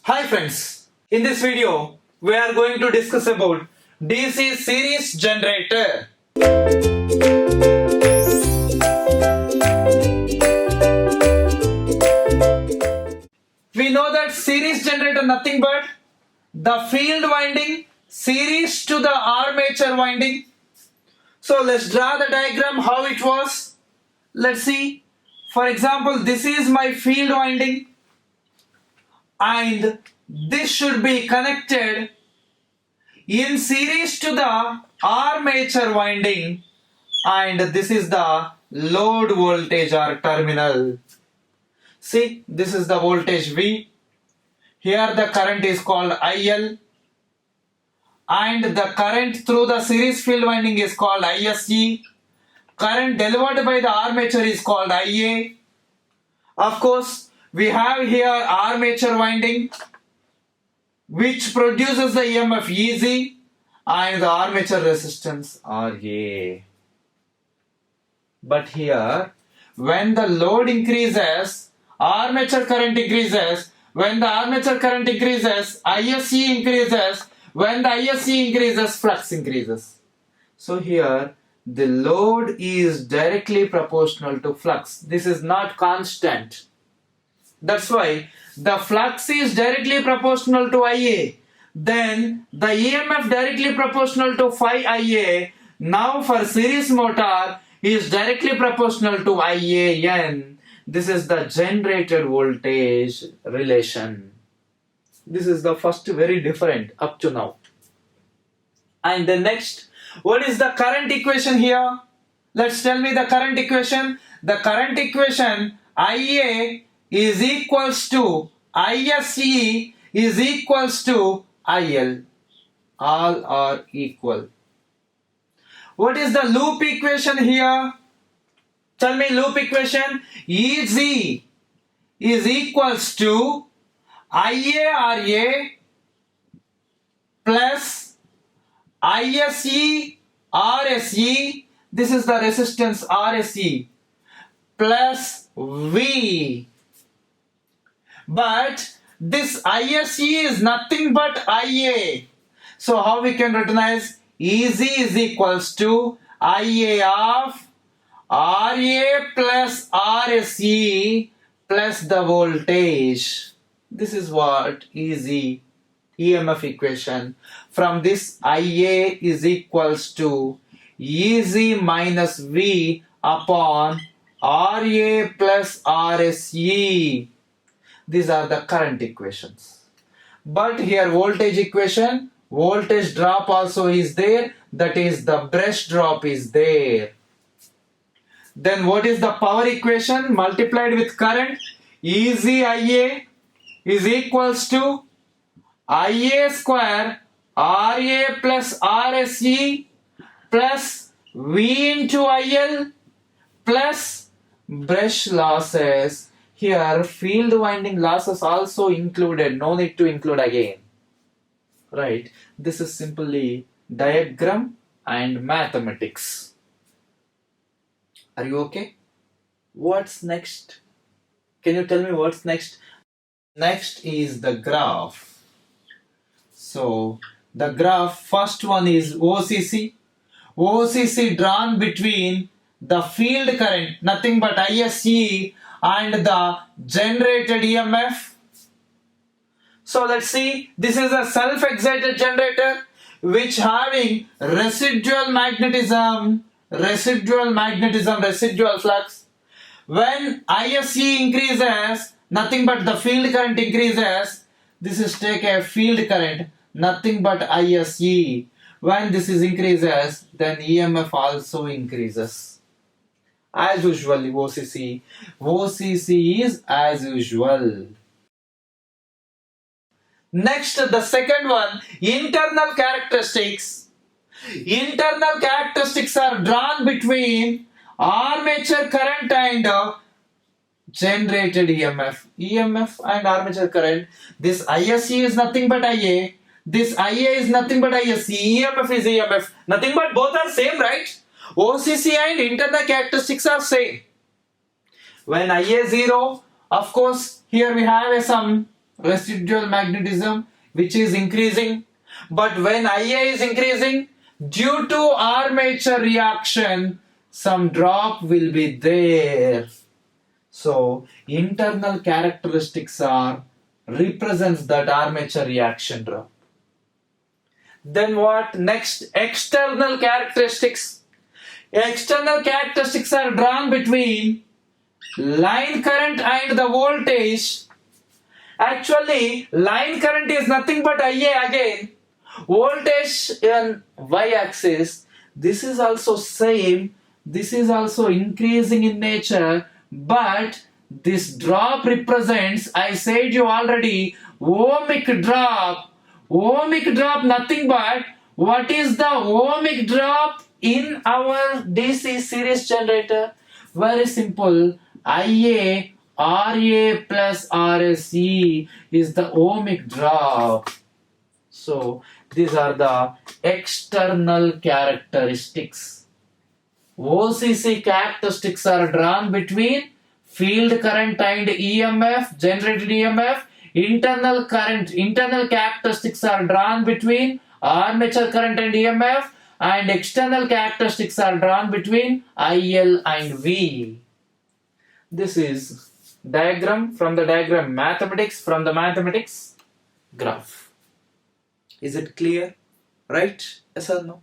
Hi friends, in this video we are going to discuss about DC series generator. We know that series generator nothing but the field winding series to the armature winding. So let's draw the diagram how it was. Let's see. For example, this is my field winding and this should be connected in series to the armature winding, and this is the load voltage or terminal. See, this is the voltage V. Here the current is called IL and the current through the series field winding is called ISE. Current delivered by the armature is called IA. Of course, we have here armature winding which produces the EMF EZ and the armature resistance RA. But here, when the load increases, armature current increases. When the armature current increases, ISE increases. When the ISE increases, flux increases. So here, the load is directly proportional to flux. This is not constant. That's why the flux is directly proportional to IA. Then the EMF directly proportional to phi IA. Now for series motor is directly proportional to IAN. This is the generated voltage relation. This is the first very different up to now. And the next, what is the current equation here? Let's tell me the current equation. The current equation IA is equals to ISE is equals to IL. All are equal. What is the loop equation here? Tell me loop equation. EZ is equals to IARA plus ISE RSE. This is the resistance RSE plus V. But this ISE is nothing but IA. So how we can recognize EZ is equals to IA of RA plus RSE plus the voltage. This is what is EMF equation. From this IA is equals to EZ minus V upon RA plus RSE. These are the current equations. But here voltage equation, voltage drop also is there. That is the brush drop is there. Then what is the power equation multiplied with current? EZIA is equals to IA square RA plus RSE plus V into IL plus brush losses. Here field winding losses also included, no need to include again. Right? This is simply diagram and mathematics. Are you okay? What's next? Can you tell me what's next? Next is the graph. So the graph, first one is OCC. OCC drawn between the field current, nothing but ISE, and the generated EMF. So let's see, this is a self-excited generator which having residual magnetism, residual flux. When ISE increases, nothing but the field current increases. This is take a field current, nothing but ISE. When this is increases, then EMF also increases. As usual, OCC is as usual. Next, the second one, internal characteristics. Internal characteristics are drawn between armature current and generated EMF and armature current. This ISE is nothing but IA. This IA is nothing but ISE. EMF is EMF. Nothing but both are same, right? OCC and internal characteristics are same. When IA 0, of course, here we have some residual magnetism which is increasing, but when Ia is increasing, due to armature reaction, some drop will be there. So internal characteristics are represents that armature reaction drop. Then what next? External characteristics. External characteristics are drawn between line current and the voltage. Actually, line current is nothing but Ia again. Voltage in y-axis. This is also same. This is also increasing in nature, but this drop represents, I said you already, ohmic drop. Ohmic drop nothing but, what is the ohmic drop in our DC series generator? Very simple. Ia Ra plus Rse is the ohmic drop. So these are the external characteristics. OCC characteristics are drawn between field current and EMF, generated EMF. Internal characteristics are drawn between armature current and EMF, and external characteristics are drawn between IL and V. This is diagram from the diagram, mathematics from the mathematics graph. Is it clear? Right? Yes or no?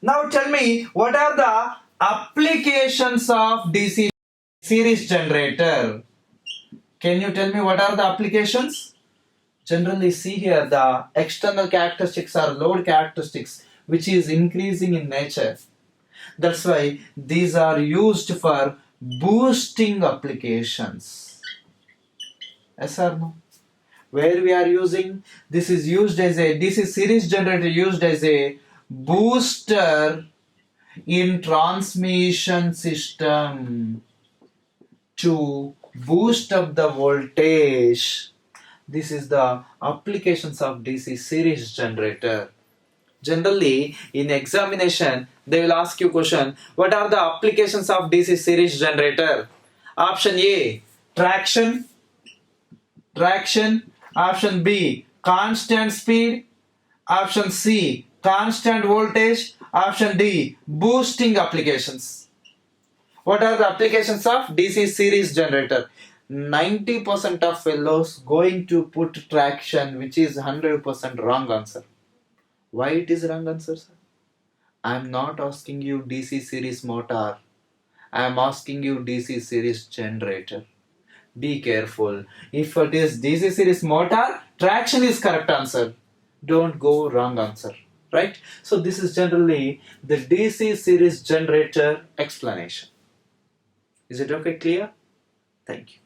Now tell me, what are the applications of DC series generator? Can you tell me what are the applications? Generally, see here, the external characteristics are load characteristics which is increasing in nature. That's why these are used for boosting applications. Yes or no? Where we are using, this is used as a DC series generator, used as a booster in transmission system to boost up the voltage. This is the applications of DC series generator. Generally, in examination, they will ask you question, what are the applications of DC series generator? Option A, traction. Option B, constant speed. Option C, constant voltage. Option D, boosting applications. What are the applications of DC series generator? 90% of fellows going to put traction, which is 100% wrong answer. Why it is wrong answer, sir? I am not asking you DC series motor. I am asking you DC series generator. Be careful. If it is DC series motor, traction is correct answer. Don't go wrong answer. Right? So this is generally the DC series generator explanation. Is it okay, clear? Thank you.